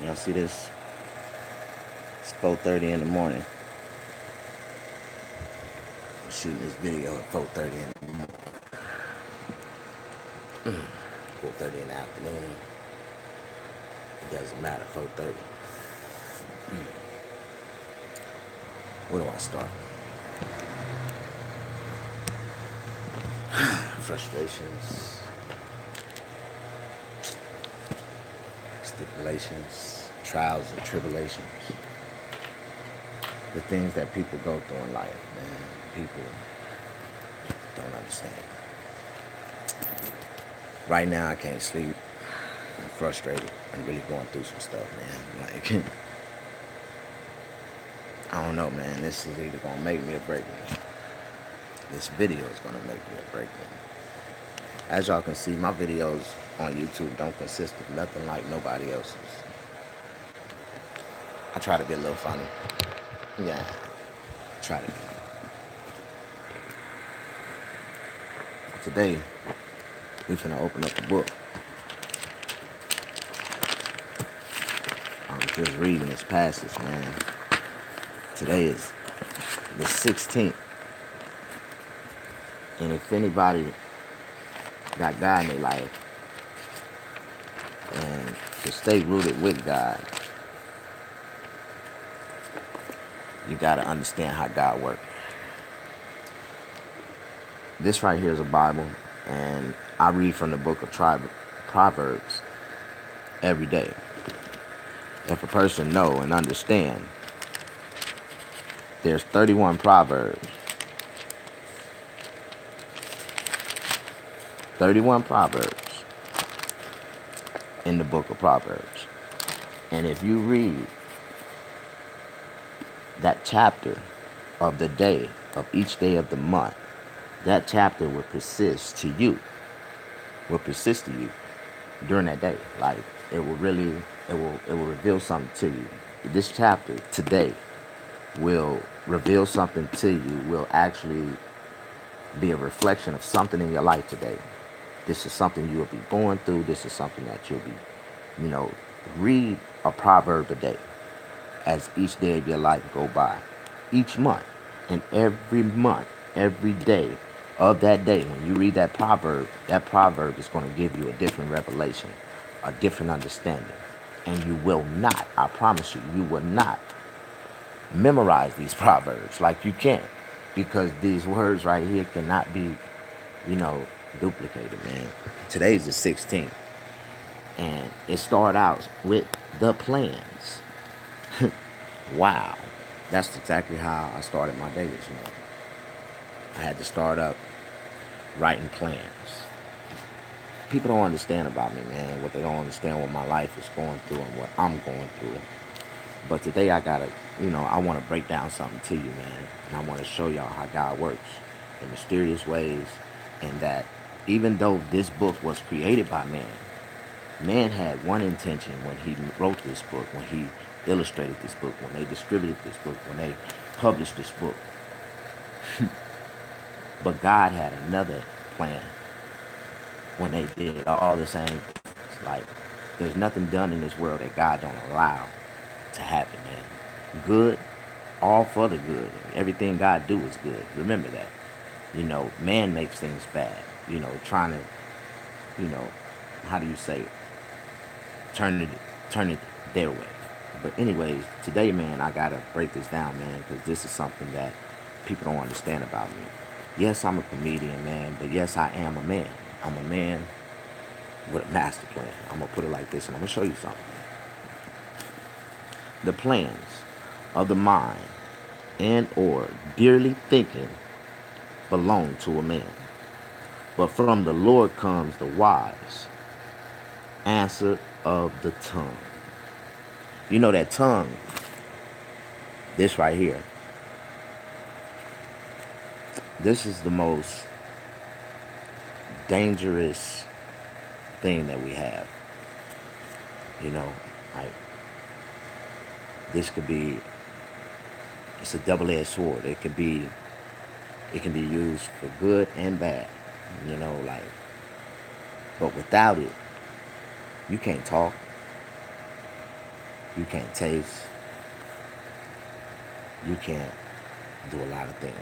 Y'all see this? It's 4:30 in the morning. I'm shooting this video at 4:30 in the morning. 4:30 in the afternoon. It doesn't matter. 4:30. Where do I start? Frustrations, stipulations, trials and tribulations. The things that people go through in life, man. People don't understand. Right now, I can't sleep. I'm frustrated. I'm really going through some stuff, man. Like, I don't know, man. This is either gonna make me or break me. This video is gonna make me or break me. As y'all can see, my videos on YouTube don't consist of nothing like nobody else's. I try to be a little funny. Yeah, try to be. Today, we finna open up the book. I'm just reading this passage, man. Today is the 16th. And if anybody got God in their life and to stay rooted with God, you gotta understand how God works. This right here is a Bible, and I read from the book of Proverbs every day. If a person know and understand, there's 31 Proverbs. 31 Proverbs in the book of Proverbs. And if you read that chapter of the day, of each day of the month, that chapter will persist to you, during that day. Like, it will reveal something to you. This chapter today will reveal something to you, will actually be a reflection of something in your life today. This is something you will be going through. This is something that you'll be, you know, read a proverb a day as each day of your life go by. Each month, and every month, every day of that day, when you read that proverb is going to give you a different revelation, a different understanding. And you will not, I promise you, you will not memorize these proverbs like you can, because these words right here cannot be, you know, duplicated, man. Today's the 16th, and it started out with the plans. Wow, that's exactly how I started my day this morning. I had to start up writing plans. People don't understand about me, man. What they don't understand what my life is going through and what I'm going through. But today I want to break down something to you, man. And I want to show y'all how God works in mysterious ways. And that even though this book was created by man, man had one intention when he wrote this book, when he illustrated this book, when they distributed this book, when they published this book. But God had another plan when they did all the same. It's like, there's nothing done in this world that God don't allow to happen, man. Good, all for the good. Everything God do is good. Remember that. Man makes things bad. Trying to, you know, how do you say it? Turn it, turn it their way. But anyways, today, man, I gotta break this down, man, because this is something that people don't understand about me. Yes, I'm a comedian, man, but yes, I am a man. I'm a man with a master plan. I'm gonna put it like this, and I'm gonna show you something. The plans of the mind and or dearly thinking belong to a man. But from the Lord comes the wise answer of the tongue. You know that tongue, this right here, this is the most dangerous thing that we have. You know, like, this could be, it's a double-edged sword. It can be used for good and bad. Like, but without it, you can't talk. You can't taste. You can't do a lot of things.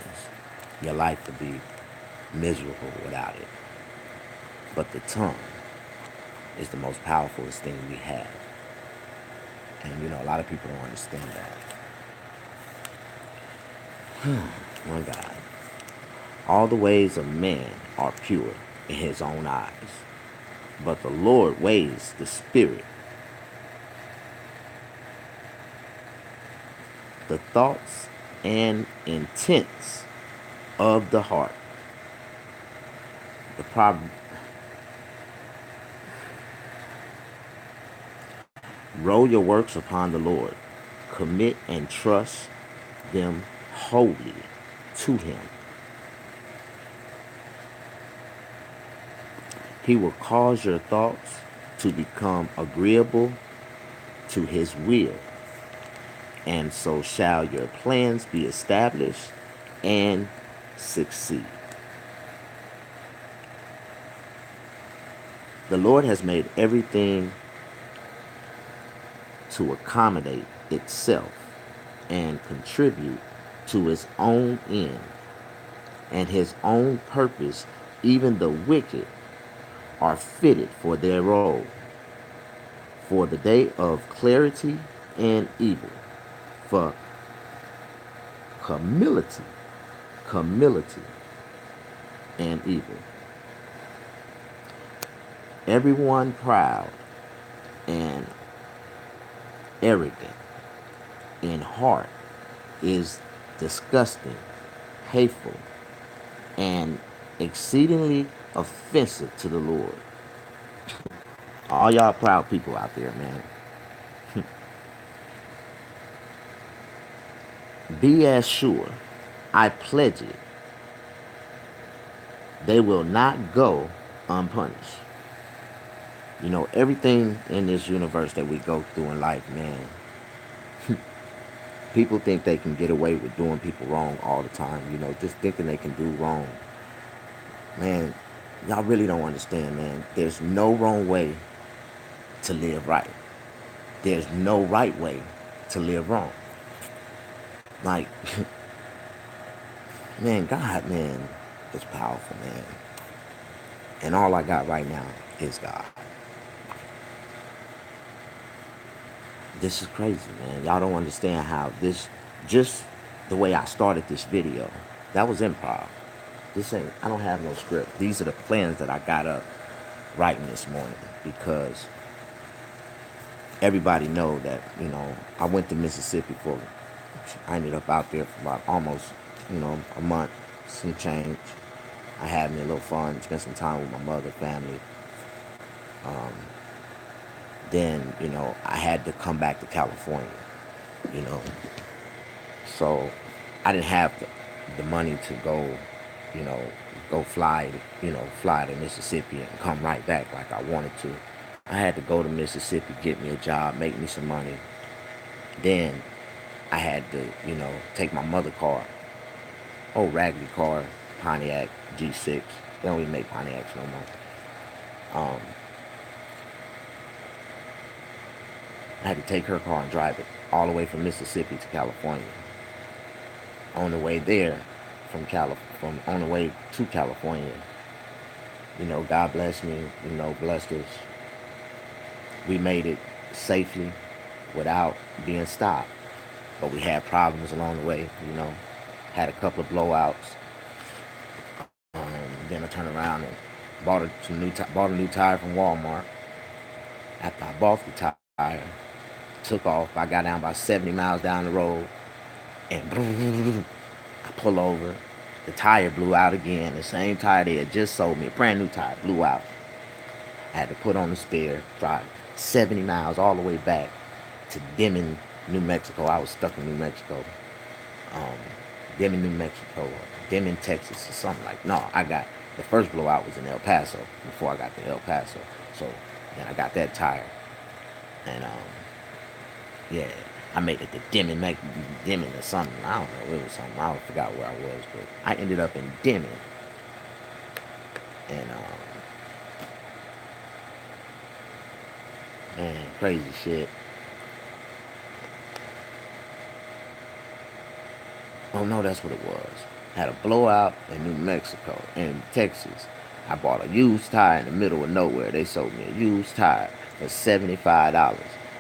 Your life would be miserable without it. But the tongue is the most powerful thing we have. And a lot of people don't understand that. My God. All the ways of man are pure in his own eyes. But the Lord weighs the spirit, the thoughts and intents of the heart. The proverb, roll your works upon the Lord. Commit and trust them wholly to him. He will cause your thoughts to become agreeable to his will, and so shall your plans be established and succeed. The Lord has made everything to accommodate itself and contribute to its own end and his own purpose. Even the wicked are fitted for their role, for the day of clarity and evil, for humility, humility and evil. Everyone proud and arrogant in heart is disgusting, hateful, and exceedingly offensive to the Lord. All y'all proud people out there, man. Be as sure, I pledge it, they will not go unpunished. Everything in this universe that we go through in life, man, people think they can get away with doing people wrong all the time, just thinking they can do wrong. Man, y'all really don't understand, man. There's no wrong way to live right. There's no right way to live wrong. Like, man, God, man, is powerful, man. And all I got right now is God. This is crazy, man. Y'all don't understand how just the way I started this video, that was improv. I don't have no script. These are the plans that I got up writing this morning because everybody know that, I went to Mississippi I ended up out there for about almost, a month, some change. I had me a little fun, spent some time with my mother, family. Then, I had to come back to California, you know. So I didn't have the money to go, you know, fly to Mississippi and come right back like I wanted to. I had to go to Mississippi, get me a job, make me some money. Then I had to, take my mother car, old raggedy car, Pontiac G6. They don't even make Pontiacs no more. I had to take her car and drive it all the way from Mississippi to California. On the way there, from on the way to California, God blessed me, blessed us. We made it safely without being stopped. But we had problems along the way, had a couple of blowouts. Then I turned around and bought a new tire from Walmart. After I bought the tire, took off. I got down about 70 miles down the road, and I pull over. The tire blew out again. The same tire they had just sold me, a brand new tire, blew out. I had to put on the spare, drive 70 miles all the way back to Deming, New Mexico. I was stuck in New Mexico. Um, Deming, New Mexico, or Deming, Texas, or something like. No, the first blowout was in El Paso before I got to El Paso. So then I got that tire, and yeah, I made it to Deming or something. I don't know, it was something. I forgot where I was, but I ended up in Deming, and man, crazy shit. Oh no, that's what it was. Had a blowout in New Mexico, in Texas. I bought a used tire in the middle of nowhere. They sold me a used tire for $75,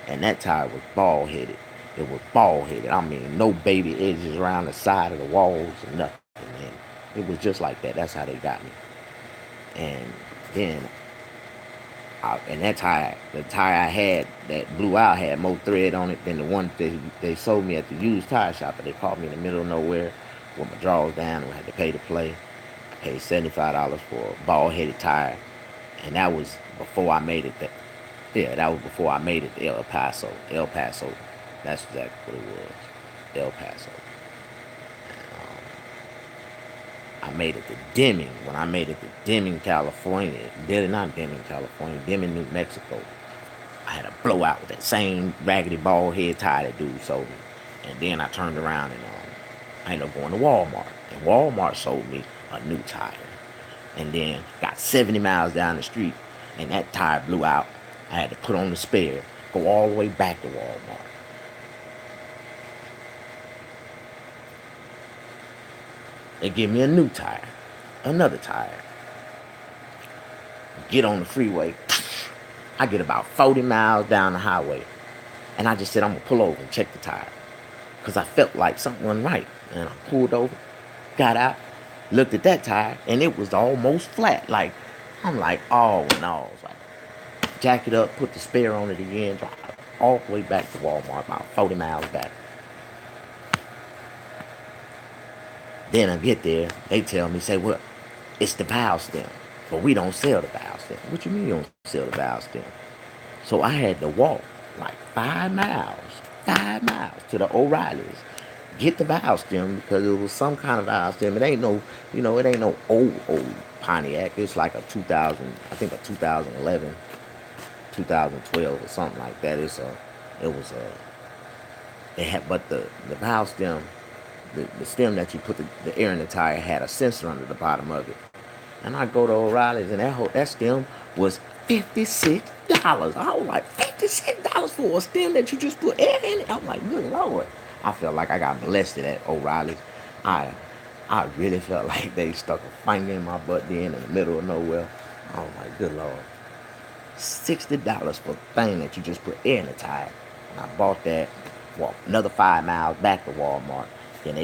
and that tire was bald headed. It was bald headed. I mean, no baby edges around the side of the walls and nothing. And it was just like that. That's how they got me. And then and that tire, the tire I had that blew out had more thread on it than the one they sold me at the used tire shop. But they caught me in the middle of nowhere with my drawers down and I had to pay to play. I paid $75 for a bald-headed tire, and that was before I made it. Yeah, that was before I made it to El Paso. El Paso, that's exactly what it was. El Paso. I made it to Deming. When I made it to Deming, California, not Deming, California, Deming, New Mexico, I had a blowout with that same raggedy bald head tire that dude sold me. And then I turned around and I ended up going to Walmart. And Walmart sold me a new tire. And then got 70 miles down the street and that tire blew out. I had to put on the spare, go all the way back to Walmart. They give me a new tire, another tire. Get on the freeway. I get about 40 miles down the highway. And I just said, I'm going to pull over and check the tire. Because I felt like something wasn't right. And I pulled over, got out, looked at that tire, and it was almost flat. Like, I'm like, oh no. It's like, jack it up, put the spare on it again, drive all the way back to Walmart, about 40 miles back. Then I get there, they tell me, say, well, it's the valve stem. But we don't sell the valve stem. What you mean you don't sell the valve stem? So I had to walk like 5 miles to the O'Reilly's, get the valve stem because it was some kind of valve stem. It ain't no, it ain't no old Pontiac. It's like a 2000, I think a 2011, 2012 or something like that. It had, but the valve stem, the stem that you put the air in the tire had a sensor under the bottom of it. And I go to O'Reilly's and that stem was $56. I was like, $56 for a stem that you just put air in it? I'm like, good Lord. I felt like I got molested at O'Reilly's. I I really felt like they stuck a finger in my butt then in the middle of nowhere. I was like, good Lord. $60 for a thing that you just put air in the tire. And I bought that, walked another 5 miles back to Walmart. Then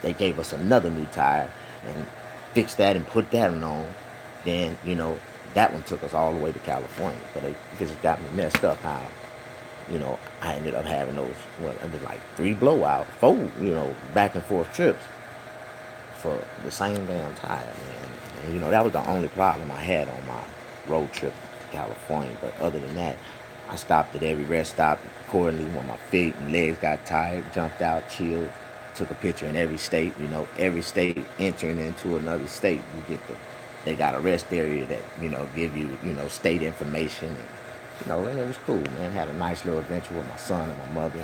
they gave us another new tire and fixed that and put that on. Then, that one took us all the way to California. But it just got me messed up how, I ended up having those, it was like 3 blowouts, 4, back and forth trips for the same damn tire, man. And, that was the only problem I had on my road trip to California. But other than that, I stopped at every rest stop accordingly when my feet and legs got tired, jumped out, chilled, took a picture in every state. Every state entering into another state, they got a rest area that, give you, state information. And it was cool, man. Had a nice little adventure with my son and my mother.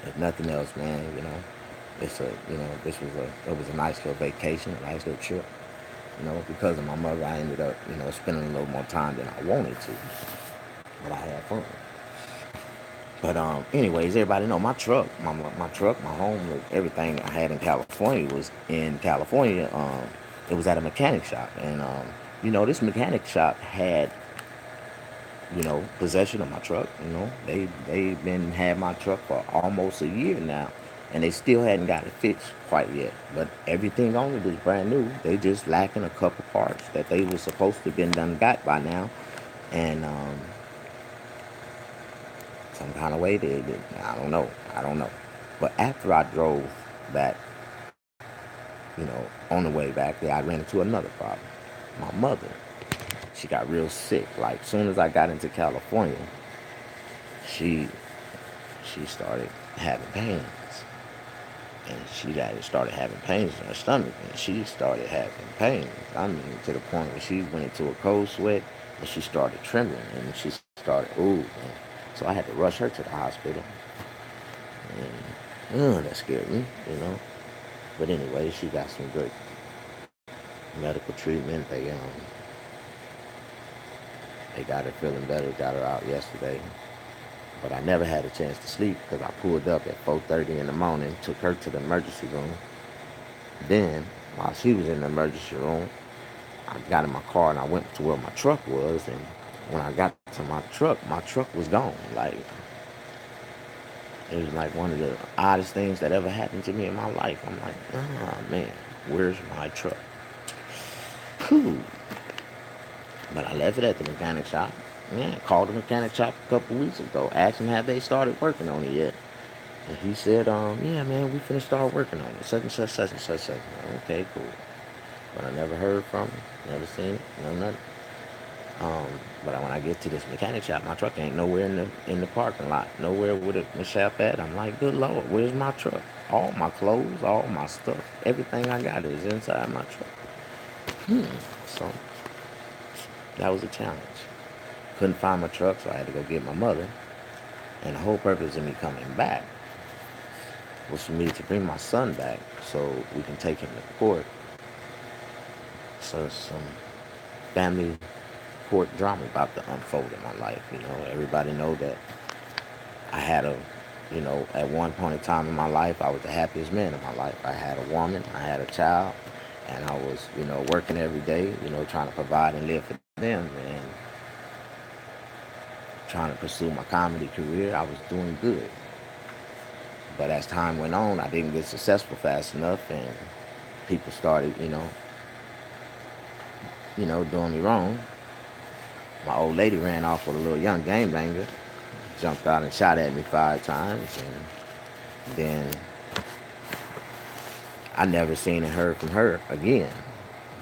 If nothing else, man, it was a nice little vacation, a nice little trip. Because of my mother, I ended up, spending a little more time than I wanted to. But I had fun. But anyways, everybody know my truck, my home, everything I had in California was in California. It was at a mechanic shop, and this mechanic shop had, possession of my truck. They've been had my truck for almost a year now, and they still hadn't got it fixed quite yet. But everything on it was brand new. They just lacking a couple parts that they were supposed to have been done got by now, and some kind of way they did. I don't know. But after I drove back, on the way back there, I ran into another problem. My mother, she got real sick. Like, soon as I got into California, she started having pains. And started having pains in her stomach. And she started having pains. I mean, to the point where she went into a cold sweat and she started trembling. And she started, ooh, man. So I had to rush her to the hospital. And, that scared me. But anyway, she got some good medical treatment. They got her feeling better, got her out yesterday. But I never had a chance to sleep because I pulled up at 4:30 in the morning, took her to the emergency room. Then, while she was in the emergency room, I got in my car and I went to where my truck was. And when I got to my truck was gone. Like, it was like one of the oddest things that ever happened to me in my life. I'm like, oh man, where's my truck? Cool. But I left it at the mechanic shop. Yeah, called the mechanic shop a couple weeks ago. Asked him have they started working on it yet. And he said, yeah, man, we finna start working on it. Such and such, such and such, such. Okay, cool. But I never heard from him, never seen it, no nothing. Um, but when I get to this mechanic shop, my truck ain't nowhere in the parking lot, nowhere with the shop at. I'm like, good lord, where's my truck? All my clothes, all my stuff, everything I got is inside my truck. So that was a challenge. Couldn't find my truck, so I had to go get my mother. And the whole purpose of me coming back was for me to bring my son back so we can take him to court. So some family court drama about to unfold in my life. Everybody know that I had at one point in time in my life, I was the happiest man in my life. I had a woman, I had a child, and I was, working every day, trying to provide and live for them, and trying to pursue my comedy career. I was doing good. But as time went on, I didn't get successful fast enough, and people started, doing me wrong. My old lady ran off with a little young gangbanger, jumped out and shot at me 5 times, and then I never seen and heard from her again.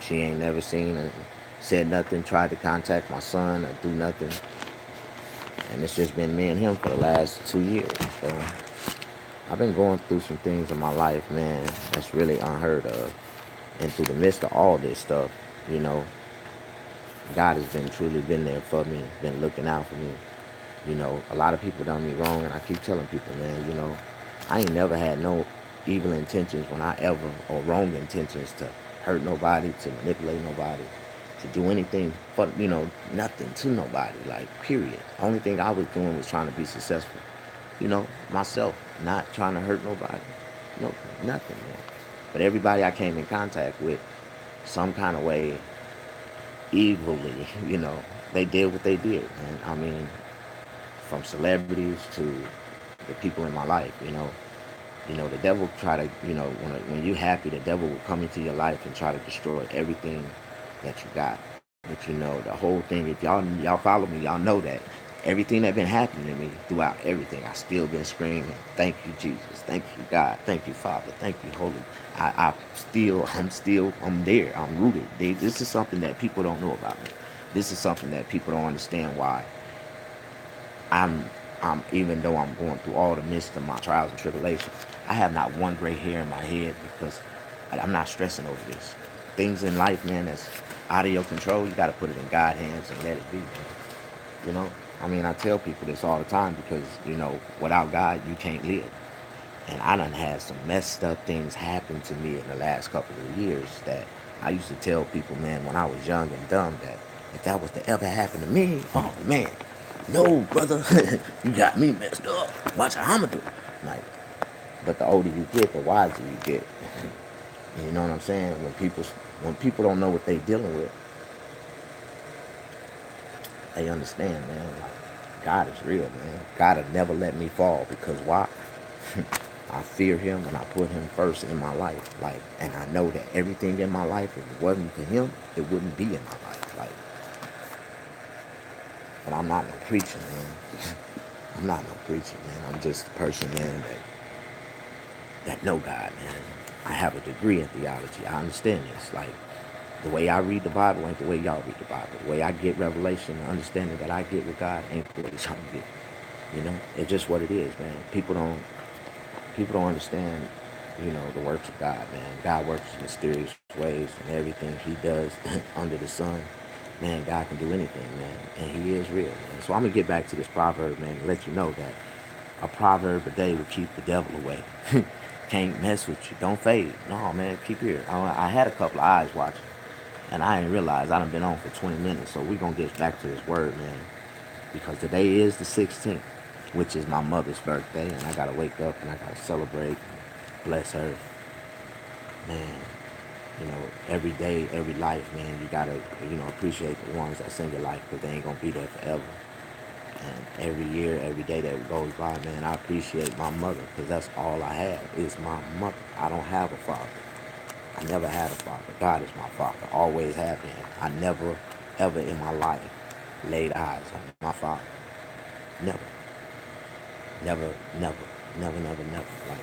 She ain't never seen and said nothing, tried to contact my son or do nothing. And it's just been me and him for the last 2 years. So I've been going through some things in my life, man, that's really unheard of. And through the midst of all this stuff, you know, God has been truly been there for me, been looking out for me. A lot of people done me wrong, and I keep telling people, man, I ain't never had no evil intentions when I ever, or wrong intentions to hurt nobody, to manipulate nobody, to do anything for, nothing to nobody, like, period. Only thing I was doing was trying to be successful, myself, not trying to hurt nobody. No, nothing, man. But everybody I came in contact with, some kind of way, evilly, they did what they did, man. I mean, from celebrities to the people in my life, the devil try to, when you're happy, the devil will come into your life and try to destroy everything that you got. But the whole thing, if y'all follow me, y'all know that everything that been happening to me throughout everything, I still been screaming, thank you, Jesus, thank you, God, thank you, Father, thank you, Holy. I'm there, I'm rooted. This is something that people don't know about me. This is something that people don't understand why I'm, even though I'm going through all the midst of my trials and tribulations, I have not one gray hair in my head because I'm not stressing over this. Things in life, man, that's out of your control, you got to put it in God's hands and let it be, man. You know, I mean, I tell people this all the time because, without God, you can't live. And I done had some messed up things happen to me in the last couple of years that I used to tell people, man, when I was young and dumb, that if that was to ever happen to me, oh man, no, brother, you got me messed up. Watch how I'ma do. Like, but the older you get, the wiser you get. You know what I'm saying? When people don't know what they dealing with, they understand, man. Like, God is real, man. God will never let me fall because why? I fear him and I put him first in my life. Like, and I know that everything in my life, if it wasn't for him, it wouldn't be in my life. Like, but I'm not no preacher, man. I'm not no preacher, man. I'm just a person, man, that know God, man. I have a degree in theology. I understand this. Like, the way I read the Bible ain't the way y'all read the Bible. The way I get revelation, the understanding that I get with God ain't the way y'all get. It's just what it is, man. People don't understand, the works of God, man. God works in mysterious ways, and everything he does under the sun, man, God can do anything, man. And he is real, man. So I'm going to get back to this proverb, man, and let you know that a proverb a day will keep the devil away. Can't mess with you. Don't fade. No, man, keep here. I had a couple of eyes watching, and I didn't realize I done been on for 20 minutes. So we're going to get back to this word, man, because today is the 16th. which is my mother's birthday, and I gotta wake up and I gotta celebrate, bless her, man. You know, every day, every life, man, you gotta, appreciate the ones that's in your life, because they ain't gonna be there forever. And every year, every day that goes by, man, I appreciate my mother, because that's all I have is my mother. I don't have a father. I never had a father. God is my father. Always have been. I never, ever in my life laid eyes on my father. Never. Never, never, never, never, never. Like,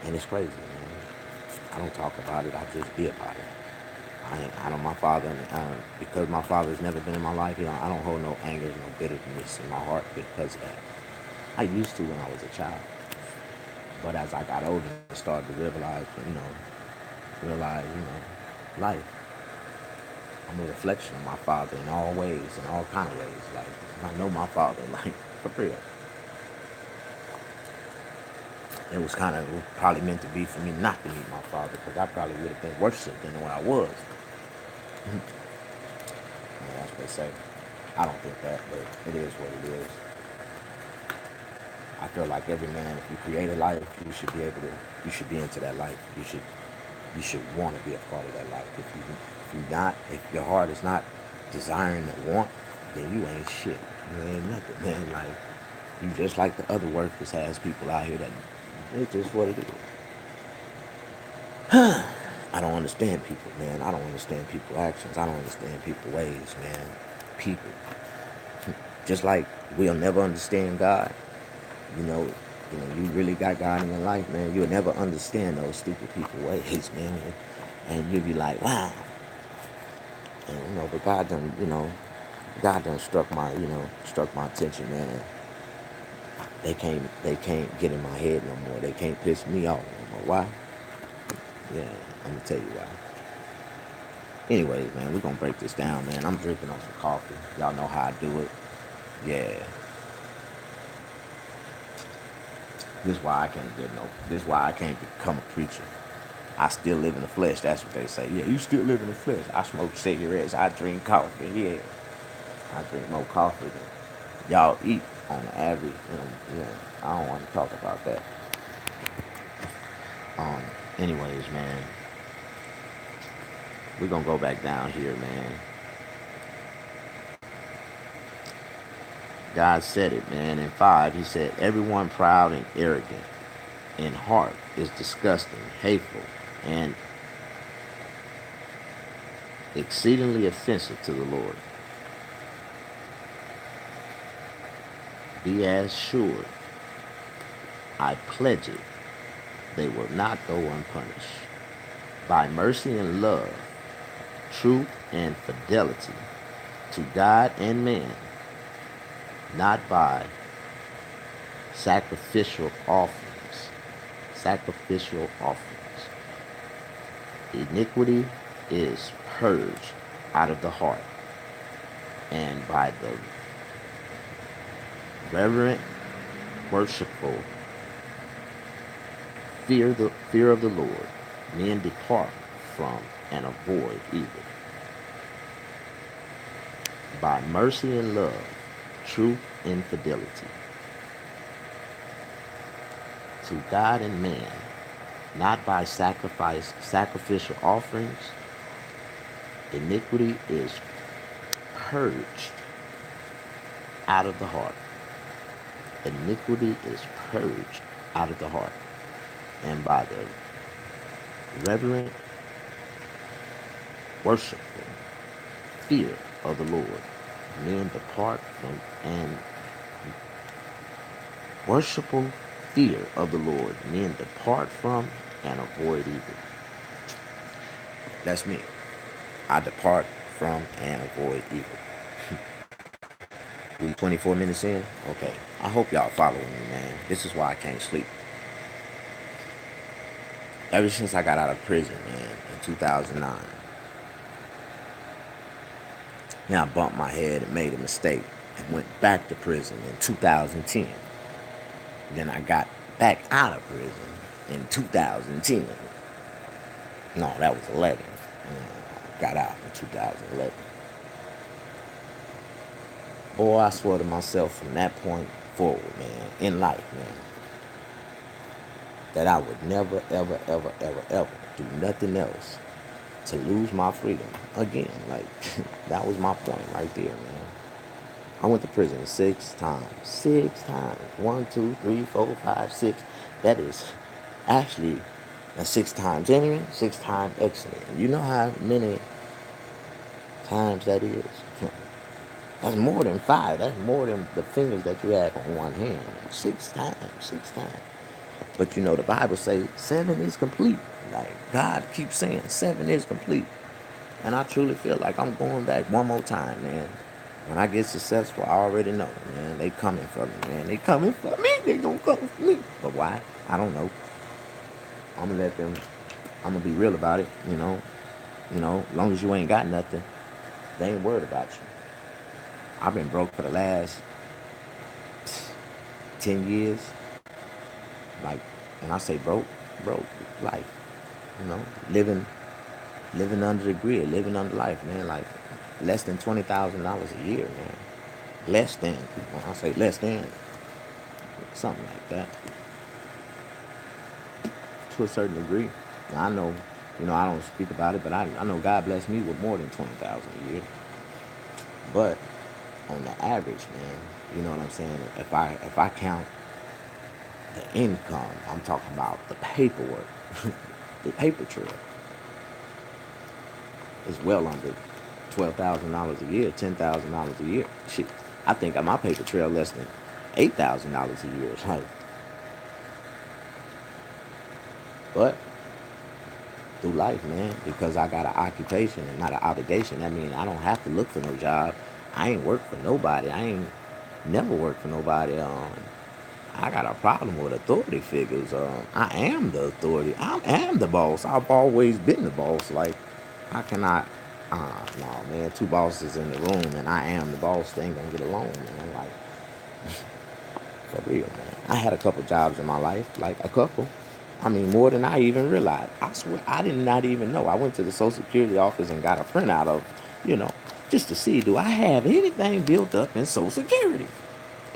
and it's crazy, man. I don't talk about it. I just be about it. I don't, my father, because my father's never been in my life, I don't hold no anger, no bitterness in my heart because of that. I used to when I was a child. But as I got older, I started to realize, life. I'm a reflection of my father in all ways, in all kind of ways. Like, I know my father, like, for real. It was probably meant to be for me not to meet my father, because I probably would have been worse than what I was. That's what they say. I don't think that, but it is what it is. I feel like every man, if you create a life, you should be into that life. You should want to be a part of that life. If your heart is not desiring to want, then you ain't shit. You ain't nothing, man. Like, you just like the other workers has people out here that it's just what it is. I don't understand people, man. I don't understand people's actions. I don't understand people's ways, man. People. Just like we'll never understand God, you know, you really got God in your life, man. You'll never understand those stupid people ways, man. And you'll be like, wow. And but God done struck my attention, man. They can't get in my head no more. They can't piss me off no more. Why? Yeah, I'm gonna tell you why. Anyways, man, we're gonna break this down, man. I'm drinking on some coffee. Y'all know how I do it. Yeah. This is why I can't become a preacher. I still live in the flesh. That's what they say. Yeah, you still live in the flesh. I smoke cigarettes. I drink coffee. Yeah. I drink more coffee than y'all eat on the average. I don't want to talk about that. Um, anyways, man, we're gonna go back down here, man. God said it, man. In 5, he said, everyone proud and arrogant in heart is disgusting, hateful, and exceedingly offensive to the Lord. Be as sure, I pledge it, they will not go unpunished. By mercy and love, truth and fidelity to God and man, not by sacrificial offerings. Sacrificial offerings. Iniquity is purged out of the heart, and by the reverent, worshipful fear of the Lord, men depart from and avoid evil. By mercy and love, truth and fidelity to God and man, not by sacrificial offerings. Iniquity is purged out of the heart. Iniquity is purged out of the heart, and by the reverent, worshipful fear of the Lord, men depart from and worshipful fear of the Lord, men depart from and avoid evil. That's me. I depart from and avoid evil. We 24 minutes in? Okay. I hope y'all following me, man. This is why I can't sleep. Ever since I got out of prison, man, in 2009, I bumped my head and made a mistake and went back to prison in 2010. Then I got back out of prison in 2010. No, that was 11. Got out in 2011. Boy, I swear to myself from that point, forward, man, in life, man, that I would never, ever, ever, ever, ever do nothing else to lose my freedom again. Like, that was my point right there, man. I went to prison 6 times. 6 times. 1, 2, 3, 4, 5, 6. That is actually a 6 times genuine, 6 times excellent. You know how many times that is? That's more than 5. That's more than the fingers that you have on one hand. 6 times. 6 times. But you know, the Bible says 7 is complete. Like, God keeps saying 7 is complete. And I truly feel like I'm going back one more time, man. When I get successful, I already know, man. They coming for me, man. They coming for me. They gonna come for me. But why? I don't know. I'm gonna let them. I'm gonna be real about it. You know. As long as you ain't got nothing, they ain't worried about you. I've been broke for the last 10 years. Like, when I say broke, life. You know, living under the grid, living under life, man. Like, less than $20,000 a year, man. Less than. When I say less than, something like that, to a certain degree. Now, I know, I don't speak about it, but I know God blessed me with more than 20,000 a year. But on the average, man, you know what I'm saying? If I count the income, I'm talking about the paperwork, the paper trail, is well under $12,000 a year, $10,000 a year. Shit, I think my paper trail less than $8,000 a year. Like, but through life, man, because I got an occupation and not an obligation. That means I don't have to look for no job. I ain't worked for nobody. I ain't never worked for nobody. I got a problem with authority figures. I am the authority. I am the boss. I've always been the boss. Like, how can I? No, man. Two bosses in the room, and I am the boss. They ain't gonna get along, man. Like, for real, man. I had a couple jobs in my life, like a couple. I mean, more than I even realized. I swear, I did not even know. I went to the Social Security office and got a printout of, you know, just to see, do I have anything built up in Social Security?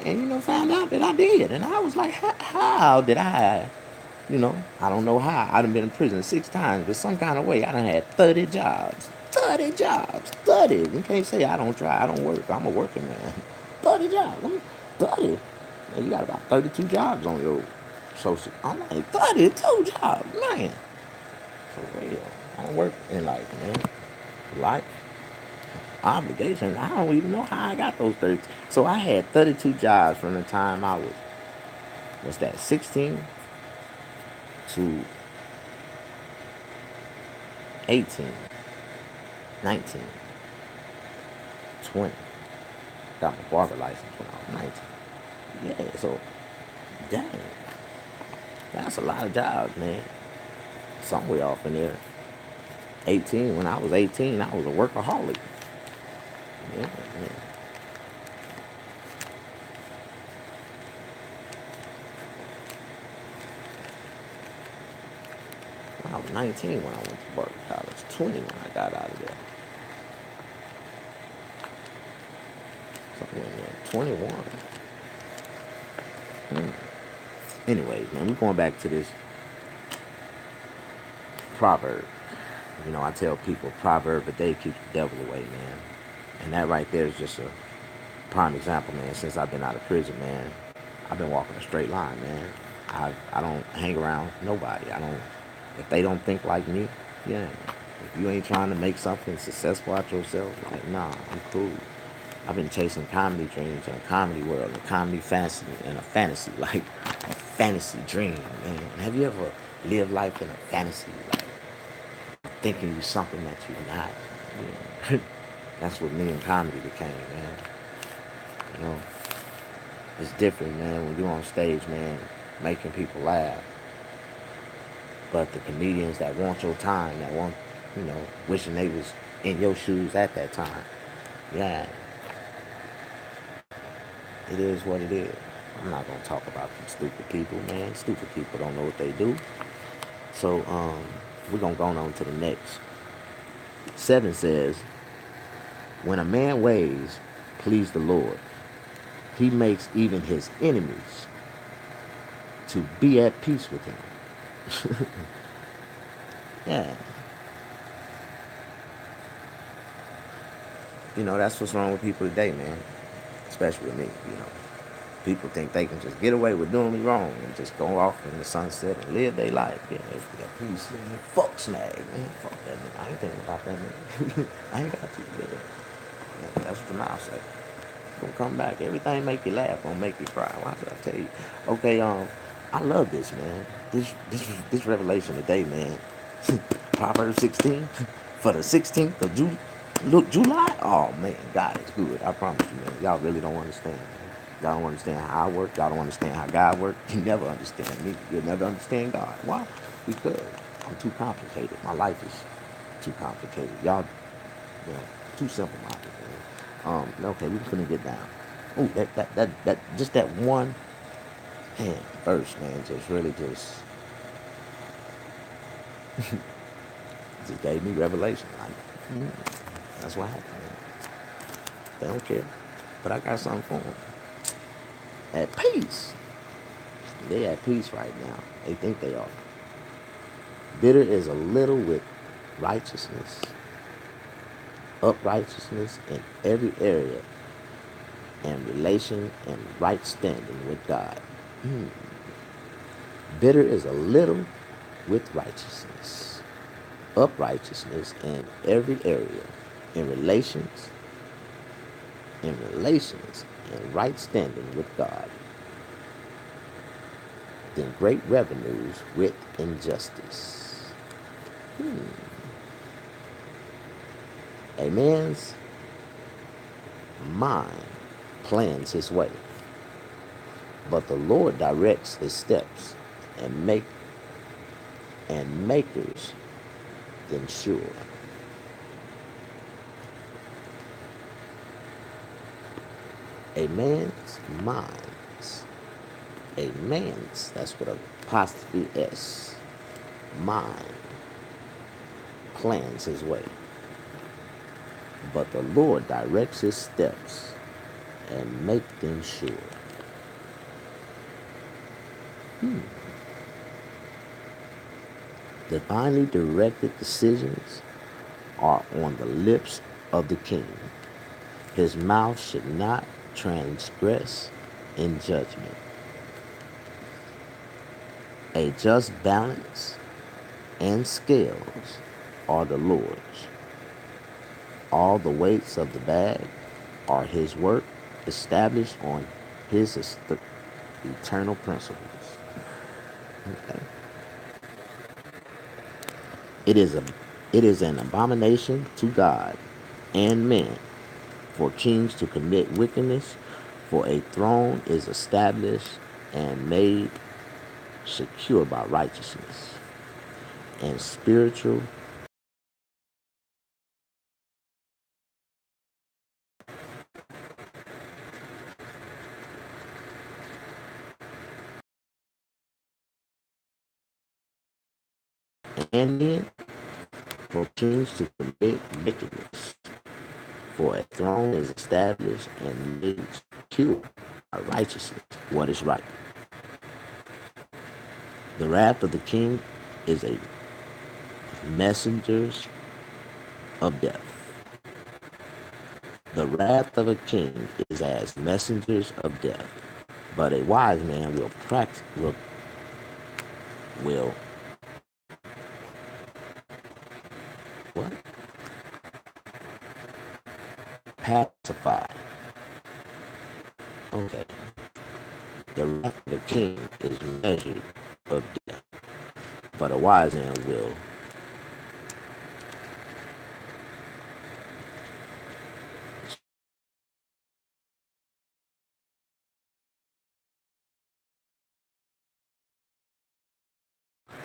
And, found out that I did. And I was like, how did I, I don't know how. I done been in prison 6 times, but some kind of way, I done had 30 jobs. 30 jobs. 30. You can't say I don't try, I don't work. I'm a working man. 30 jobs. 30. Man, you got about 32 jobs on your social. I'm like, 32 jobs, man. For real. I don't work in life, man. Life. Obligation. I don't even know how I got those 30. So I had 32 jobs from the time I was, what's that, 16 to 18, 19, 20. Got my barber license when I was 19. Yeah, so, dang. That's a lot of jobs, man. Somewhere off in there. 18, when I was 18, I was a workaholic. Yeah, man. I was 19 when I went to Berkeley College. 20 when I got out of there. Something in there. 21. Anyways, man, we're going back to this proverb. I tell people proverb a day keeps the devil away, man. And that right there is just a prime example, man. Since I've been out of prison, man, I've been walking a straight line, man. I don't hang around nobody. I don't. If they don't think like me, yeah. If you ain't trying to make something successful out yourself, like, nah, I'm cool. I've been chasing comedy dreams in a comedy world, a comedy fantasy, and a fantasy, like a fantasy dream, man. Have you ever lived life in a fantasy, like thinking you're something that you're not? Yeah. That's what me and comedy became, man. You know, it's different, man, when you're on stage, man, making people laugh. But the comedians that want your time, that want, wishing they was in your shoes at that time, yeah, it is what it is. I'm not gonna talk about them stupid people, man. Stupid people don't know what they do. So, we're gonna go on to the next. 7 says, when a man ways please the Lord, He makes even his enemies to be at peace with him. Yeah, that's what's wrong with people today, man. Especially with me, People think they can just get away with doing me wrong and just go off in the sunset and live their life. Yeah, they got peace. Man. Fuck Snag, man. Fuck that nigga. I ain't thinking about that nigga. I ain't got to. Yeah, that's what the mouth say. Gonna come back. Everything make you laugh, gonna make you cry. Why should I tell you? Okay, I love this, man. This revelation today, man. Proverbs 16 for the 16th of July. Oh man, God is good. I promise you, man. Y'all really don't understand. Y'all don't understand how I work. Y'all don't understand how God works. You never understand me. You'll never understand God. Why? Because I'm too complicated. My life is too complicated. Y'all, you know, too simple minded, man. Okay, we finna get down. Ooh, just that one man verse, man, just really just gave me revelation. Like, that's what happened, man. They don't care. But I got something for them. At peace. They at peace right now. They think they are. Bitter is a little with righteousness, uprightness in every area, and relation and right standing with God. Bitter is a little with righteousness, uprightness in every area, in relations, and right standing with God. Then great revenues with injustice. A man's mind plans his way, but the Lord directs his steps and makers them sure. A man's minds, a man's, that's with a apostrophe S, mind plans his way, but the Lord directs his steps and make them sure. Divinely directed decisions are on the lips of the king. His mouth should not transgress in judgment. A just balance and scales are the Lord's. All the weights of the bag are his work, established on his eternal principles. Okay. It is a it is an abomination to God and men for kings to commit wickedness, for a throne is established and made secure by righteousness, and spiritual and men for kings to commit wickedness, for a throne is established and made secure by righteousness, what is right. The wrath of the king is a messengers of death. The wrath of a king is as messengers of death, but a wise man will what? Pacify. Okay. The wrath of the king is measured of death, but a wise man will.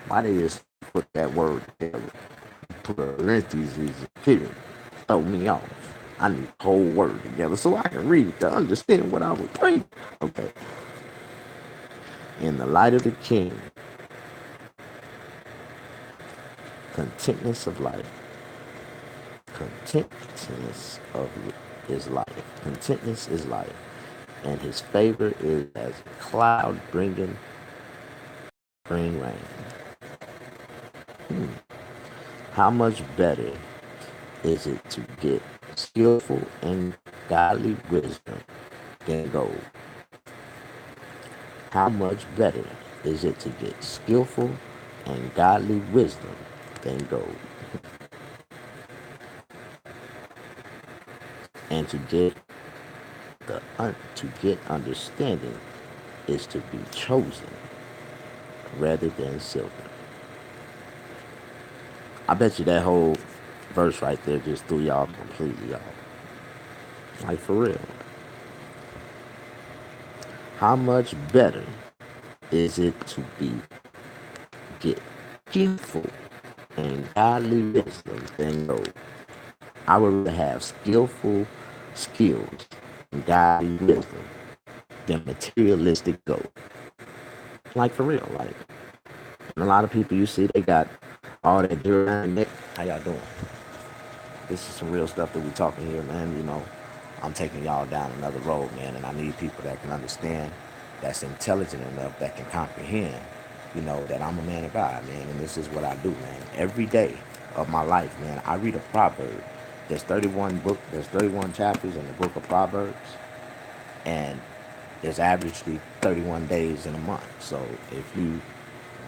Why they just put that word together? Put parentheses, period. Throw me off. I need the whole word together so I can read it to understand what I was reading. Okay. In the light of the king, contentness of life. Contentness of is life. Contentness is life. and his favor is as a cloud bringing spring rain. How much better is it to get skillful and godly wisdom than gold? How much better is it to get skillful and godly wisdom than gold? And to get understanding is to be chosen rather than silver. I bet you that whole verse right there just threw y'all completely off. Like for real. How much better is it to be get skillful and godly wisdom than gold? I would rather have skillful skills and godly wisdom than materialistic gold. Like for real, like and a lot of people you see they got all that jewelry on their neck. How y'all doing? This is some real stuff that we talking here, man. I'm taking y'all down another road, man, and I need people that can understand, that's intelligent enough, that can comprehend, that I'm a man of God, man, and this is what I do, man. Every day of my life, man, I read a proverb. There's 31 chapters in the book of Proverbs, and there's averagely 31 days in a month. So if you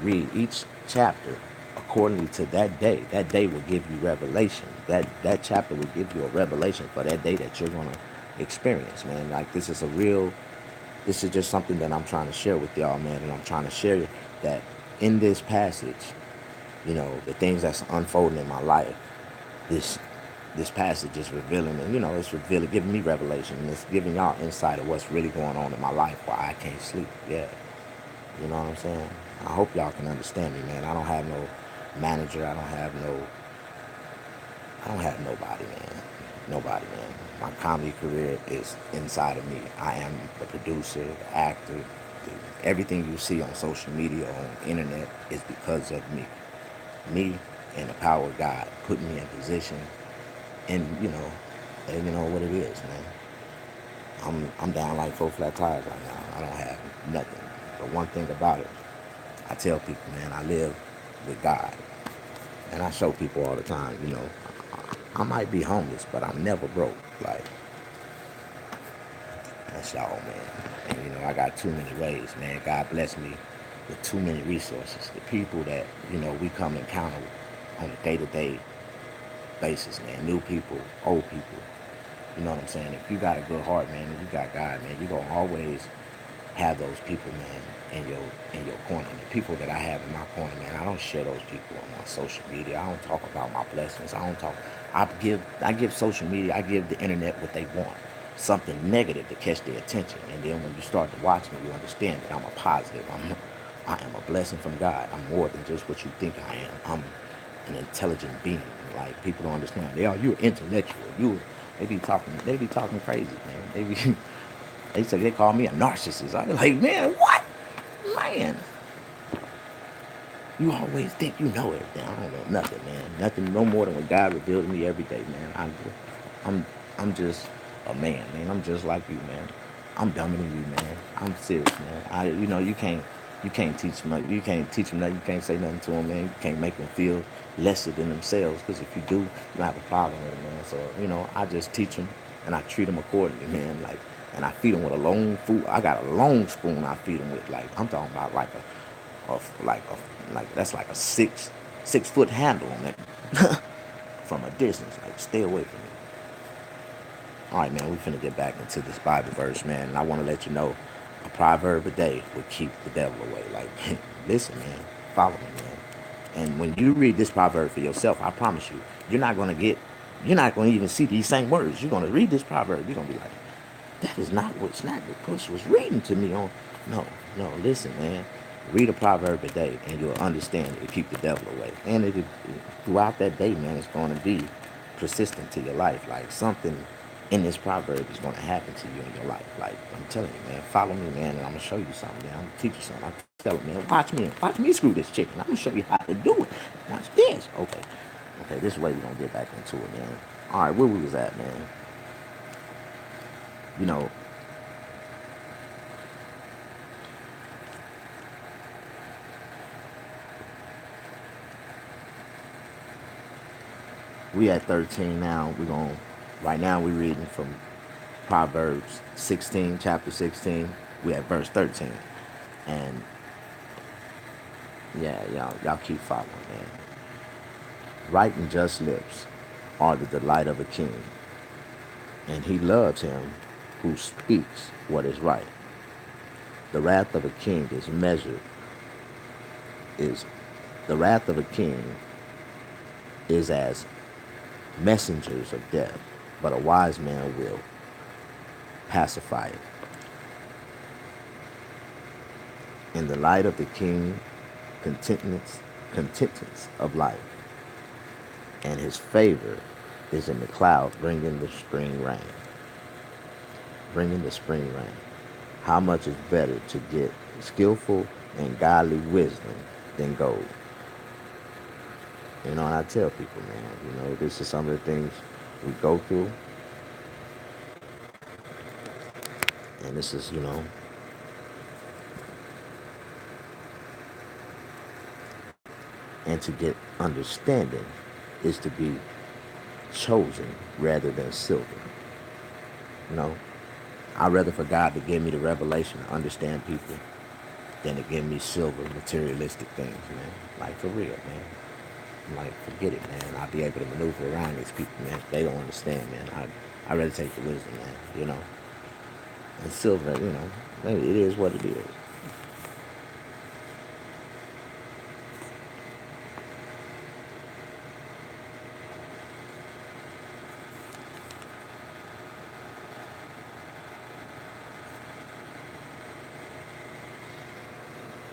read each chapter accordingly to that day will give you revelation. That chapter will give you a revelation for that day that you're gonna experience, man. Like this is just something that I'm trying to share with y'all, man, and I'm trying to share that in this passage, the things that's unfolding in my life, this this passage is revealing, and it's revealing, giving me revelation, and it's giving y'all insight of what's really going on in my life, why I can't sleep. Yeah, you know what I'm saying? I hope y'all can understand me, man. I don't have no manager. I don't have nobody, man. Nobody, man. My comedy career is inside of me. I am the producer, the actor. Everything you see on social media, on internet, is because of me. Me and the power of God put me in position, and and you know what it is, man. I'm down like 4 flat tires right now. I don't have nothing. But one thing about it, I tell people, man, I live with God. And I show people all the time, I might be homeless, but I'm never broke. Like, that's y'all, man. And, I got too many ways, man. God bless me with too many resources. The people that, we come encounter on a day-to-day basis, man. New people, old people. You know what I'm saying? If you got a good heart, man, and you got God, man, you're going to always have those people, man, in your corner. And the people that I have in my corner, man, I don't share those people on my social media. I don't talk about my blessings. I give social media, I give the internet what they want. Something negative to catch their attention. And then when you start to watch me, you understand that I'm a positive. I am a blessing from God. I'm more than just what you think I am. I'm an intelligent being. Like, people don't understand. You're intellectual. They be talking crazy, man. They call me a narcissist. I'm like, man, what? Man, you always think you know everything. I don't know nothing, man. Nothing, no more than what God reveals to me every day, man. I'm, I'm just a man. I'm just like you, man. I'm dumber than you, man. I'm serious, man. You can't teach them. You can't teach them nothing. You can't say nothing to them, man. You can't make them feel lesser than themselves. Because if you do, you have a problem with them, man. So I just teach them and I treat them accordingly, man. Like, and I feed them with a long food. I got a long spoon. I feed them with, like, I'm talking about like like that's like a 6 foot handle on that from a distance. Like, stay away from me. All right, man, we finna get back into this Bible verse, man. And I want to let you know, a proverb a day will keep the devil away. Like, listen, man, follow me, man. And when you read this proverb for yourself, I promise you, you're not going to even see these same words. You're going to read this proverb. You're going to be like, that is not what Snaggapuss was reading to me on. No, no, listen, man. Read a proverb a day, and you'll understand it. Keep the devil away. And throughout that day, man, it's going to be persistent to your life. Like, something in this proverb is going to happen to you in your life. Like, I'm telling you, man, follow me, man, and I'm going to show you something, man. I'm going to teach you something. I tell it, man, watch me screw this chicken. I'm going to show you how to do it. Watch this. Okay, this way we're going to get back into it, man. All right, where we was at, man? You know, We at 13 now. Right now we're reading from Proverbs 16, chapter 16. We at verse 13. And yeah, y'all keep following, man. Right and just lips are the delight of a king, and he loves him who speaks what is right. The wrath of a king is measured, is the wrath of a king is as messengers of death, but a wise man will pacify it. In the light of the king, contentness of life, and his favor is in the cloud, bringing the spring rain. Bringing the spring rain. How much is better to get skillful and godly wisdom than gold? And I tell people, man, this is some of the things we go through, and this is, and to get understanding is to be chosen rather than silver. You know, I'd rather for God to give me the revelation to understand people than to give me silver, materialistic things, man. Like, for real, man. Like, forget it, man. I'll be able to maneuver around these people, man. They don't understand, man. I'd rather take the wisdom, man. And silver, maybe it is what it is.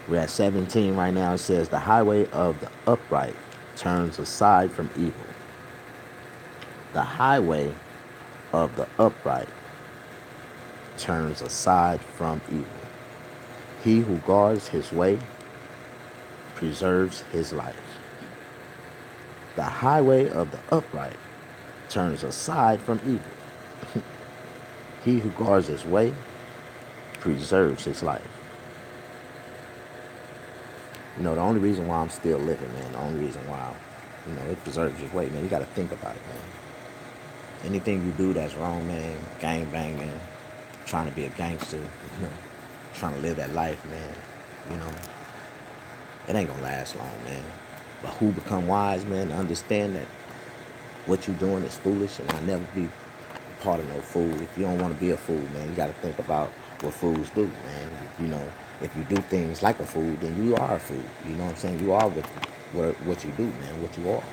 We're at 17 right now. It says, the highway of the upright turns aside from evil. The highway of the upright turns aside from evil. He who guards his way preserves his life. The highway of the upright turns aside from evil. He who guards his way preserves his life. The only reason why I'm still living, man, the only reason why, it preserves your way, man, you got to think about it, man. Anything you do that's wrong, man, gang banging, trying to be a gangster, trying to live that life, man, you know, it ain't gonna last long, man. But who become wise, man, to understand that what you're doing is foolish, and I'll never be part of no fool. If you don't want to be a fool, man, you got to think about what fools do, man. If you do things like a fool, then you are a fool. You know what I'm saying? You are what you do, man, what you are.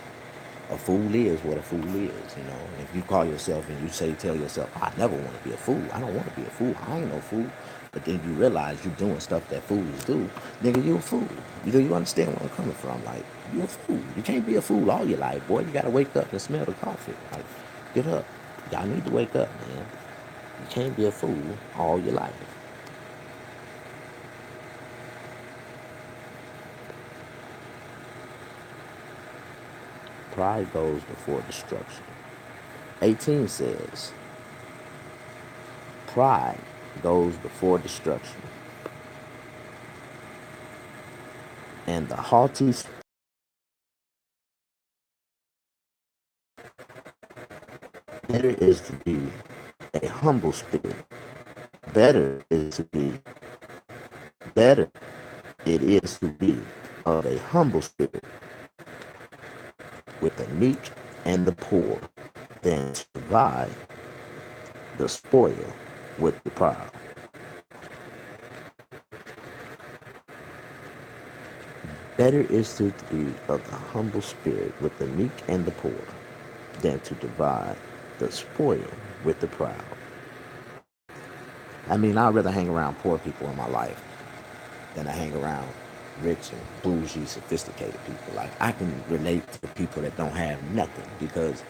A fool is what a fool is, And if you call yourself and tell yourself, I never want to be a fool. I don't want to be a fool. I ain't no fool. But then you realize you're doing stuff that fools do, nigga, you a fool. You understand where I'm coming from? Like, you a fool. You can't be a fool all your life, boy. You got to wake up and smell the coffee. Like, get up. Y'all need to wake up, man. You can't be a fool all your life. Pride goes before destruction. 18 says, pride goes before destruction, and the haughty better is to be a humble spirit. Better is to be better it is to be of a humble spirit with the meek and the poor than to divide the spoil with the proud. Better is to be of the humble spirit with the meek and the poor than to divide the spoil with the proud. I mean, I'd rather hang around poor people in my life than I hang around rich and bougie, sophisticated people. Like, I can relate to the people that don't have nothing, because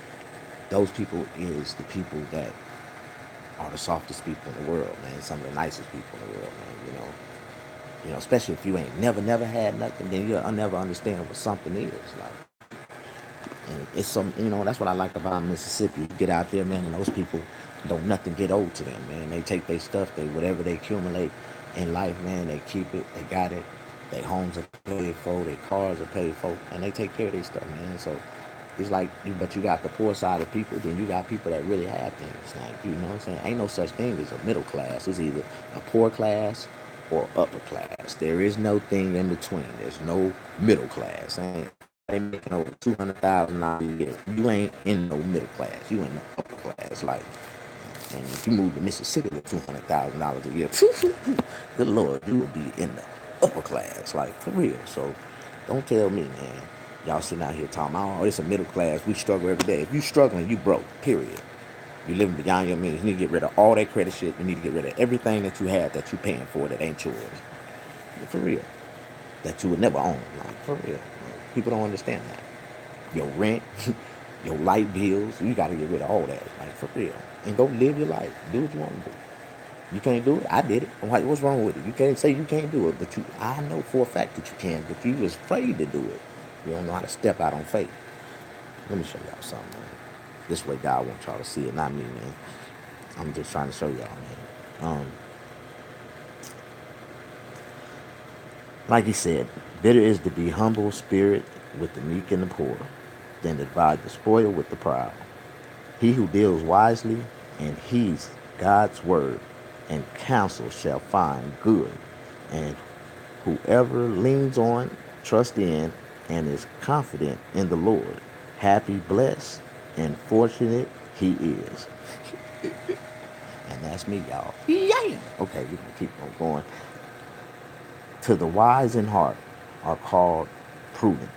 those people is the people that are the softest people in the world, man. Some of the nicest people in the world, man. Especially if you ain't never had nothing, then you'll never understand what something is. Like, and it's that's what I like about Mississippi. You get out there, man, and those people don't nothing get old to them, man. They take their stuff, whatever they accumulate in life, man, they keep it, they got it. Their homes are paid for, their cars are paid for, and they take care of their stuff, man. So It's like, but you got the poor side of people, then you got people that really have things. Like, you know what I'm saying? Ain't no such thing as a middle class. It's either a poor class or upper class. There is no thing in between. There's no middle class. Ain't they making over $200,000 a year? You ain't in no middle class. You in the upper class. Like, and if you move to Mississippi with $200,000 a year, good Lord, you would be in the upper class, like for real. So don't tell me, man. Y'all sitting out here talking about, oh, it's a middle class. We struggle every day. If you struggling, you broke. Period. You living beyond your means. You need to get rid of all that credit shit. You need to get rid of everything that you had that you paying for that ain't yours. For real. That you would never own. Like for real. People don't understand that. Your rent, your light bills, you got to get rid of all that. Like for real. And go live your life. Do what you want to do. You can't do it. I did it. I'm like, what's wrong with it? You can't say you can't do it, but I know for a fact that you can. But you was afraid to do it. You don't know how to step out on faith. Let me show y'all something, man. This way God wants y'all to see it, not me, man. I'm just trying to show y'all, man. Like he said, better is to be humble spirit with the meek and the poor than to divide the spoil with the proud. He who deals wisely and heeds God's word and counsel shall find good. And whoever leans on, trusts in, and is confident in the Lord, happy, blessed, and fortunate he is. And that's me, y'all. Yeah. Okay, we can keep on going. To the wise in heart are called prudent,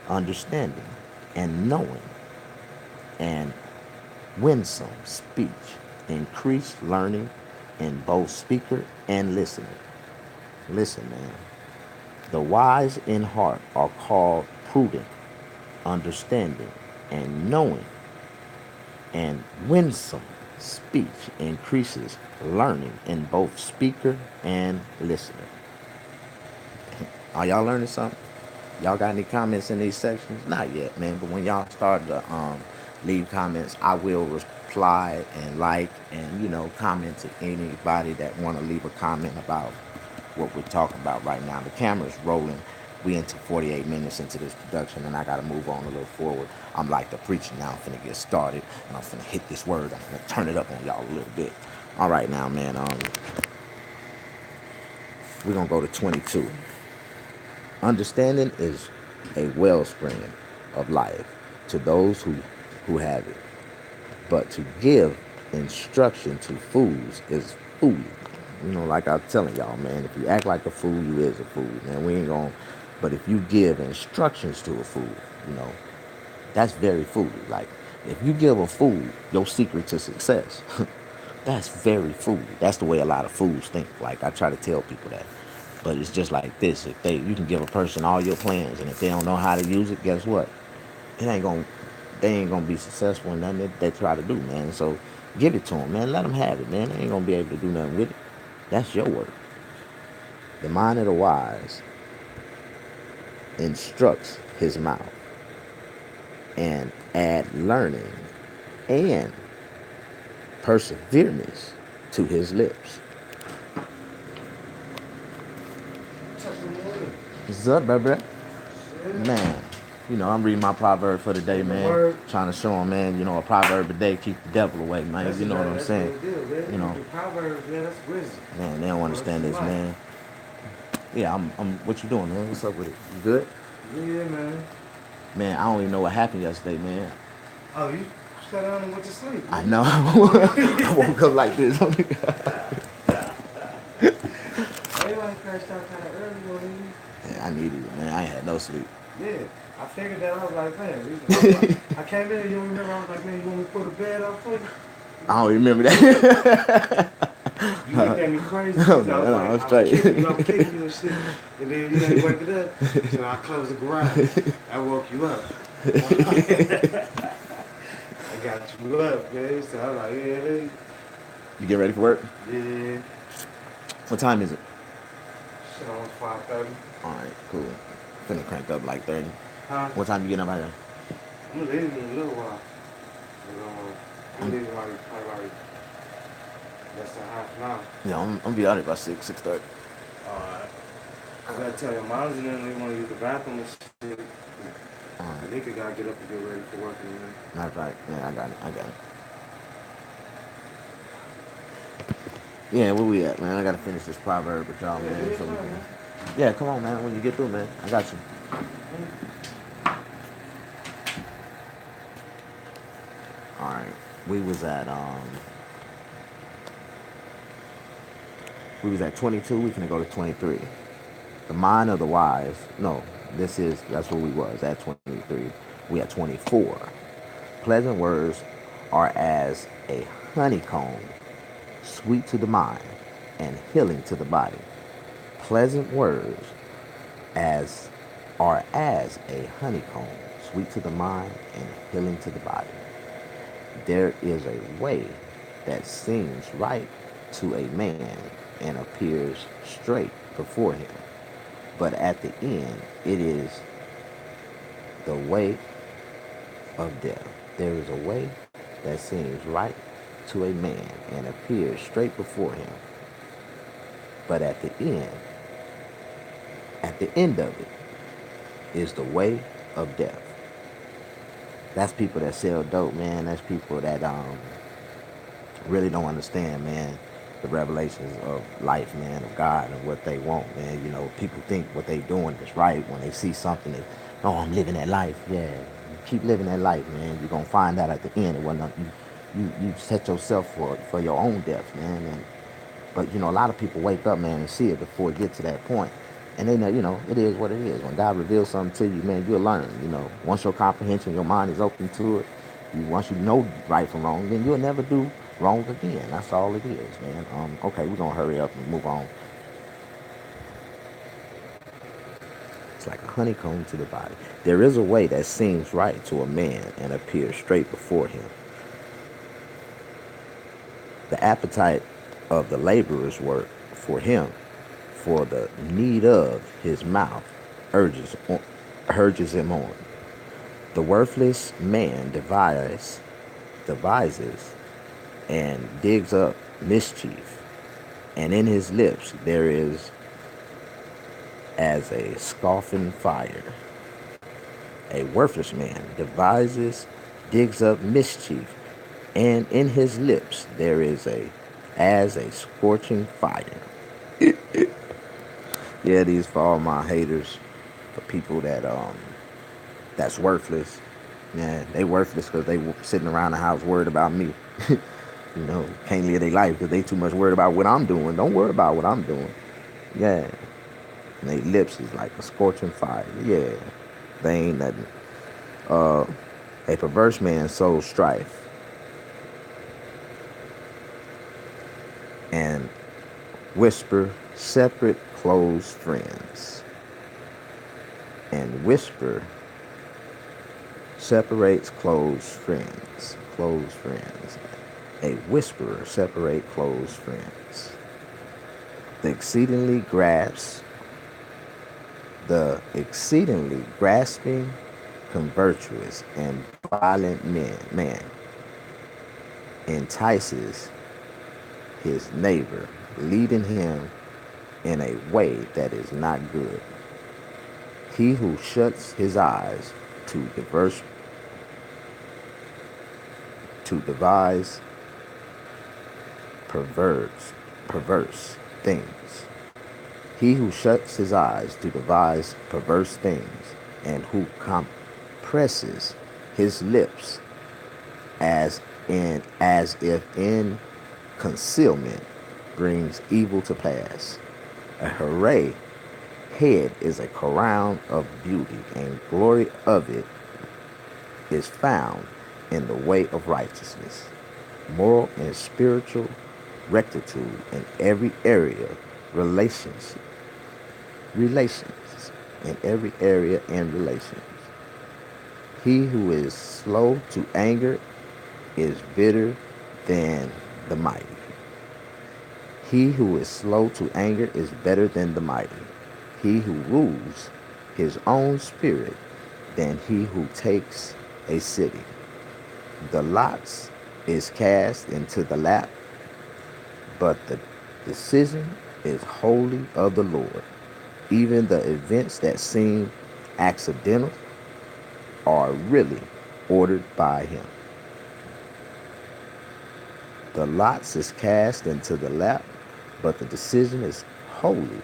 understanding, and knowing, and winsome speech, increased learning in both speaker and listener. Listen, man. The wise in heart are called prudent, understanding, and knowing, and winsome speech increases learning in both speaker and listener. Are y'all learning something? Y'all got any comments in these sections? Not yet, man. But when y'all start to leave comments, I will reply and like and comment to anybody that want to leave a comment about what we're talking about right now. The camera's rolling. We into 48 minutes into this production, and I gotta move on a little forward. I'm like the preacher now. I'm finna get started, and I'm finna hit this word. I'm gonna turn it up on y'all a little bit. All right, now, man. We're gonna go to 22. Understanding is a wellspring of life to those who have it, but to give instruction to fools is foolish. Like I'm telling y'all, man, if you act like a fool, you is a fool, man. We ain't gonna. But if you give instructions to a fool, you know, that's very foolish. Like, if you give a fool your secret to success, that's very foolish. That's the way a lot of fools think. Like, I try to tell people that. But it's just like this. If you can give a person all your plans, and if they don't know how to use it, guess what? It ain't gonna, they ain't gonna be successful in nothing that they try to do, man. So give it to them, man. Let them have it, man. They ain't gonna be able to do nothing with it. That's your work. The mind of the wise instructs his mouth and add learning and perseverance to his lips. What's up, baby? Man, I'm reading my proverb for the day, man. Trying to show them, man, a proverb a day keep the devil away, man. You know what I'm saying? Proverbs, man, that's wisdom. Man, they don't understand this, man. Yeah, what you doing, man? What's up with it? You good? Yeah, man. Man, I don't even know what happened yesterday, man. Oh, you sat down and went to sleep. I know. I woke up like this. Everybody crashed out kind of early on you. Yeah, I needed it, man. I ain't had no sleep. Yeah, I figured that. I was like, man, I came in and you don't remember. I was like, man, you want me to pull the bed up for you? I don't remember that. You looked at me crazy. No, I was straight. kicking you and shit. And then you didn't wake it up. So I closed the garage. I woke you up. I got you up, man. So I was like, yeah, man. You get ready for work? Yeah. What time is it? Shit, almost 5:30. All right, cool. Finna crank up like 30. Huh? What time you getting up out here? I'm leaving in a little while. I'm leaving probably less than half an hour. Yeah, I'm gonna be out here by 6:30. Alright. I gotta tell your moms and them they want to use the bathroom and shit. All right. Mika gotta get up and get ready for work in a minute. That's right. Yeah, I got it. I got it. Yeah, where we at, man? I gotta finish this proverb with y'all, Yeah, do man. your So we thing, can. man. Yeah, come on, man. When you get through, man, I got you. All right. We was at um. We was at 22. We finna go to 23. The mind of the wise. No, that's where we was at 23. We at 24. Pleasant words are as a honeycomb, sweet to the mind and healing to the body. Pleasant words as as a honeycomb, sweet to the mind and healing to the body. There is a way that seems right to a man and appears straight before him, but at the end it is the way of death. There is a way that seems right to a man and appears straight before him, but at the end of it is the way of death. That's people that sell dope, man. That's people that really don't understand, man, the revelations of life, man, of God and what they want, man. You know, people think what they doing is right when they see something that, oh, I'm living that life. Yeah, you keep living that life, man. You're gonna find out at the end it wasn't you set yourself for your own death, man. But you know, a lot of people wake up, man, and see it before it gets to that point. And they know, you know, it is what it is. When God reveals something to you, man, you'll learn. You know, once your comprehension, your mind is open to it, once you know right from wrong, then you'll never do wrong again. That's all it is, man. Okay, we're gonna hurry up and move on. It's like a honeycomb to the body. There is a way that seems right to a man and appears straight before him. The appetite of the laborer's work for him, for the need of his mouth, urges urges him on. The worthless man devises and digs up mischief, and in his lips there is as a scoffing fire. A worthless man digs up mischief, and in his lips there is as a scorching fire. Yeah, these for all my haters, for people that's worthless. Yeah, they worthless because they sitting around the house worried about me. You know, can't live their life because they too much worried about what I'm doing. Don't worry about what I'm doing. Yeah, and their lips is like a scorching fire. Yeah, they ain't nothing. Uh, a perverse man sows strife and whisper separate close friends. And whisper separates close friends. Close friends. A whisperer separate close friends. The exceedingly grasps, the exceedingly grasping, covetous, and violent man entices his neighbor, leading him in a way that is not good. He who shuts his eyes to devise perverse things. He who shuts his eyes to devise perverse things, and who compresses his lips as if in concealment, brings evil to pass. A hooray head is a crown of beauty, and glory of it is found in the way of righteousness. Moral and spiritual rectitude in every area, relations, relations, in every area and relations. He who is slow to anger is better than the mighty. He who is slow to anger is better than the mighty. He who rules his own spirit than he who takes a city. The lots is cast into the lap, but the decision is wholly of the Lord. Even the events that seem accidental are really ordered by him. The lots is cast into the lap, but the decision is wholly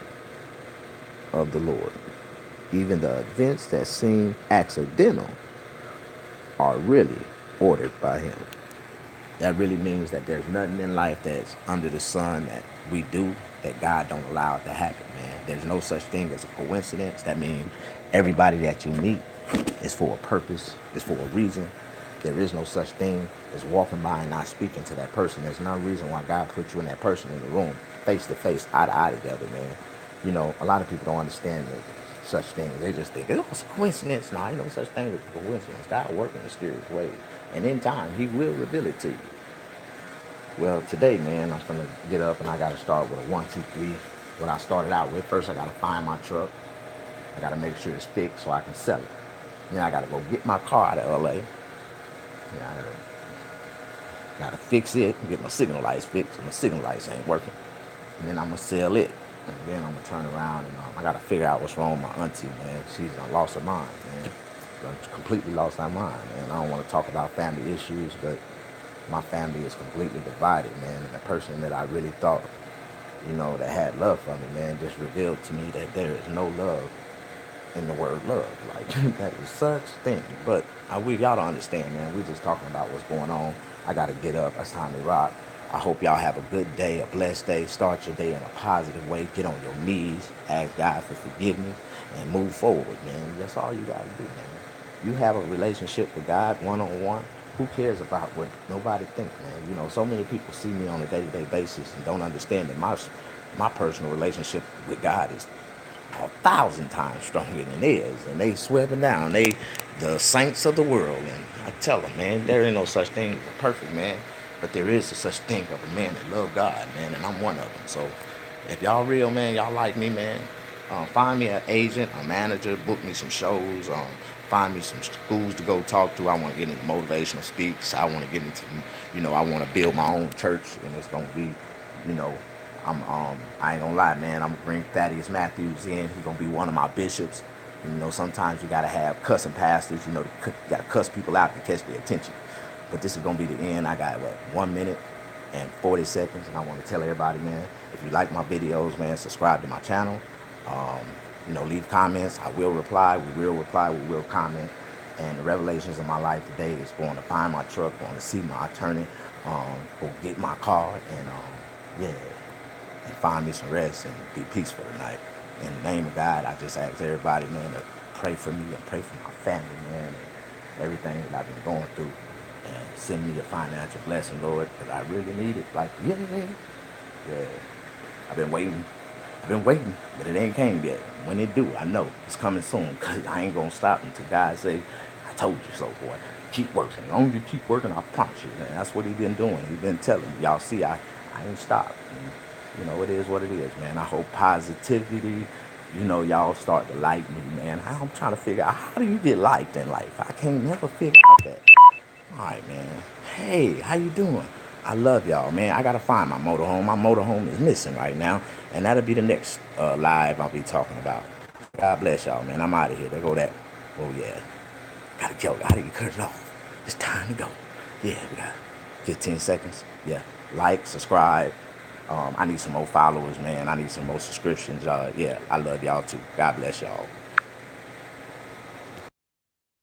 of the Lord. Even the events that seem accidental are really ordered by him. That really means that there's nothing in life that's under the sun that we do that God don't allow it to happen, man. There's no such thing as a coincidence. That means everybody that you meet is for a purpose, is for a reason. There is no such thing as walking by and not speaking to that person. There's no reason why God put you and that person in the room, face to face, eye to eye together, man. You know, a lot of people don't understand such things. They just think, it was a coincidence. No, ain't no such thing as a coincidence. God works in mysterious ways. And in time, he will reveal it to you. Well, today, man, I'm gonna get up and I gotta start with a 1, 2, 3. What I started out with, first I gotta find my truck. I gotta make sure it's fixed so I can sell it. Then I gotta go get my car out of LA. I gotta fix it, get my signal lights fixed. My signal lights ain't working. And then I'm gonna sell it. And then I'm gonna turn around and I gotta figure out what's wrong with my auntie, man. She's lost her mind, man. Completely lost her mind, man. I don't want to talk about family issues, but my family is completely divided, man. And the person that I really thought, that had love for me, man, just revealed to me that there is no love in the word love. Like, that is such thing. But y'all don't understand, man. We just talking about what's going on. I got to get up. It's time to rock. I hope y'all have a good day, a blessed day. Start your day in a positive way. Get on your knees. Ask God for forgiveness and move forward, man. That's all you got to do, man. You have a relationship with God one-on-one. Who cares about what nobody thinks, man? So many people see me on a day-to-day basis and don't understand that my personal relationship with God is 1,000 times stronger than theirs, and they sweating down. They the saints of the world, and I tell them, man, there ain't no such thing as a perfect man, but there is a such thing of a man that love God, man, and I'm one of them. So if y'all real, man, y'all like me, man, find me an agent, a manager, book me some shows, find me some schools to go talk to. I want to get into motivational speaks. I want to get into, I want to build my own church, and it's gonna be, you know, I ain't gonna lie, man. I'm gonna bring Thaddeus Matthews in. He's gonna be one of my bishops. Sometimes you gotta have cussing pastors. You gotta cuss people out to catch their attention. But this is gonna be the end. I got 1 minute and 40 seconds, and I want to tell everybody, man, if you like my videos, man, subscribe to my channel. Leave comments. I will reply. We will reply. We will comment. And the revelations of my life today is going to find my truck, going to see my attorney, go get my car, and yeah, and find me some rest and be peaceful tonight. In the name of God, I just ask everybody, man, to pray for me and pray for my family, man, and everything that I've been going through. And send me a financial blessing, Lord, because I really need it. Like, yeah. I've been waiting, but it ain't came yet. When it do, I know it's coming soon, because I ain't going to stop until God say, I told you so, boy. Keep working. As long as you keep working, I promise you, man. That's what he been doing. He been telling me. Y'all see, I ain't stopped. And, it is what it is, man. I hope positivity, y'all start to like me, man. I'm trying to figure out, how do you get liked in life? I can't never figure out that. All right, man. Hey, how you doing? I love y'all, man. I gotta find my motorhome. My motorhome is missing right now, and that'll be the next live I'll be talking about. God bless y'all, man. I'm out of here. There go that. Oh yeah, gotta go. Gotta cut it off. It's time to go. Yeah, we got 15 seconds. Yeah, like, subscribe. I need some more followers, man. I need some more subscriptions. Yeah, I love y'all too. God bless y'all.